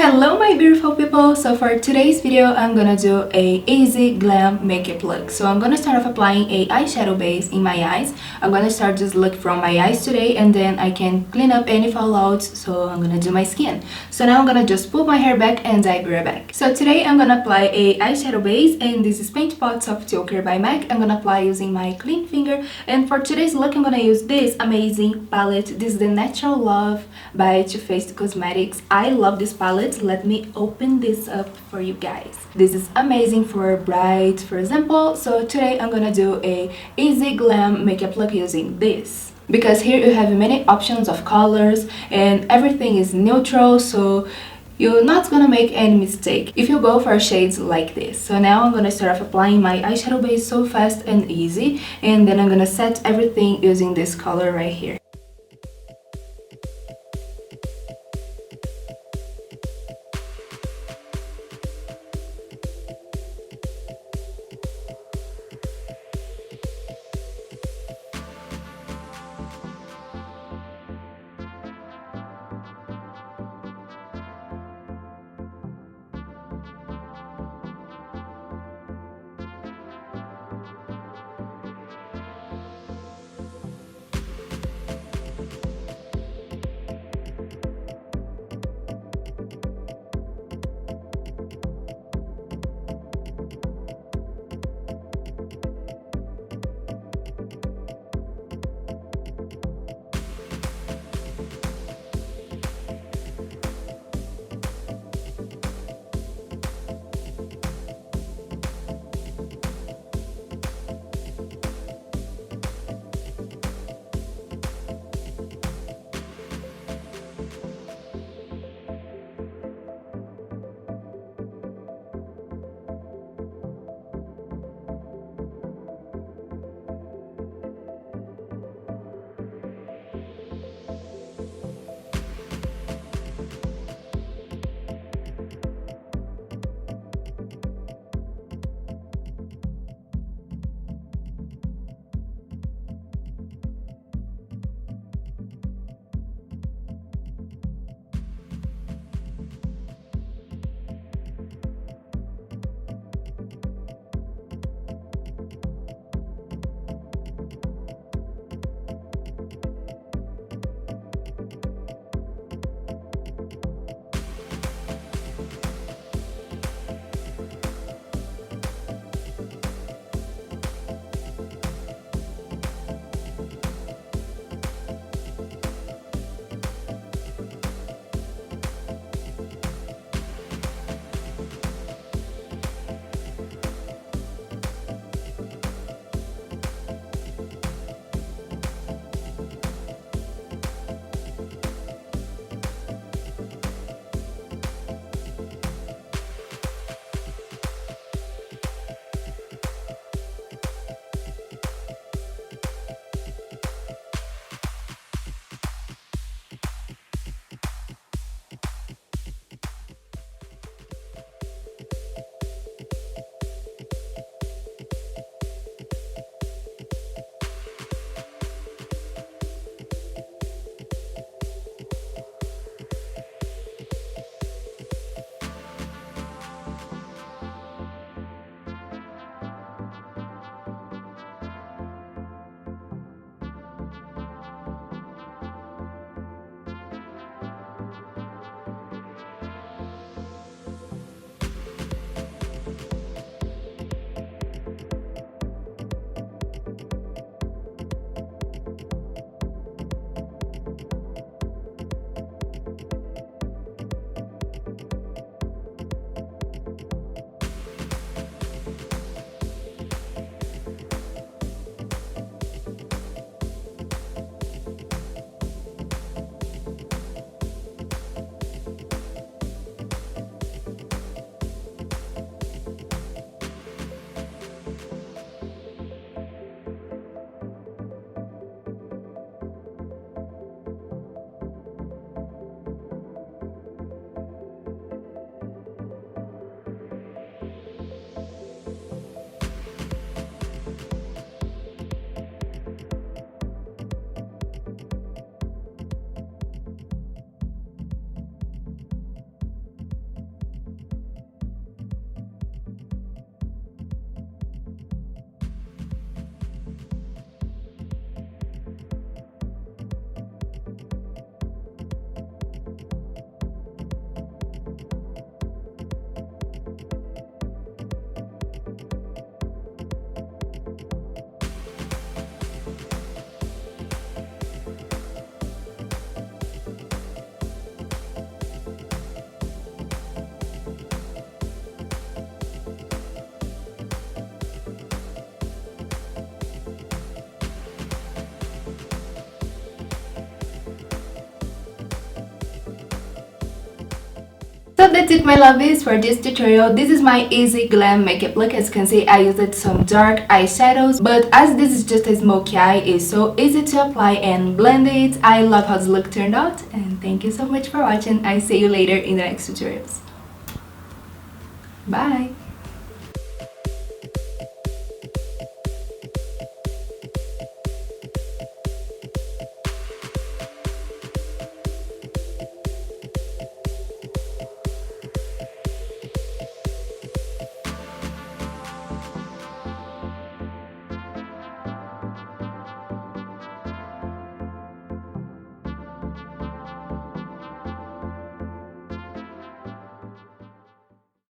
Hello my beautiful people. So for today's video I'm gonna do a easy glam makeup look. So I'm gonna start off applying a eyeshadow base in my eyes. I'm gonna start this look from my eyes today, and then I can clean up any fallouts. So I'm gonna do my skin. So now I'm gonna just pull my hair back and I'll be right back. So today I'm gonna apply a eyeshadow base, and this is Paint Pot Soft Ochre by MAC. I'm gonna apply using my clean finger, and for today's look I'm gonna use this amazing palette. This is the Natural Love by Too Faced Cosmetics. I love this palette. Let me open this up for you guys. This is amazing for bright, for example. So today I'm gonna do a easy glam makeup look using this, because here you have many options of colors and everything is neutral, so you're not gonna make any mistake if you go for shades like this. So now I'm gonna start off applying my eyeshadow base so fast and easy, and then I'm gonna set everything using this color right here. So that's it, my lovies, for this tutorial. This is my easy glam makeup look. As you can see, I used some dark eyeshadows, but as this is just a smoky eye, it's so easy to apply and blend it. I love how the look turned out, and thank you so much for watching. I see you later in the next tutorials. Bye.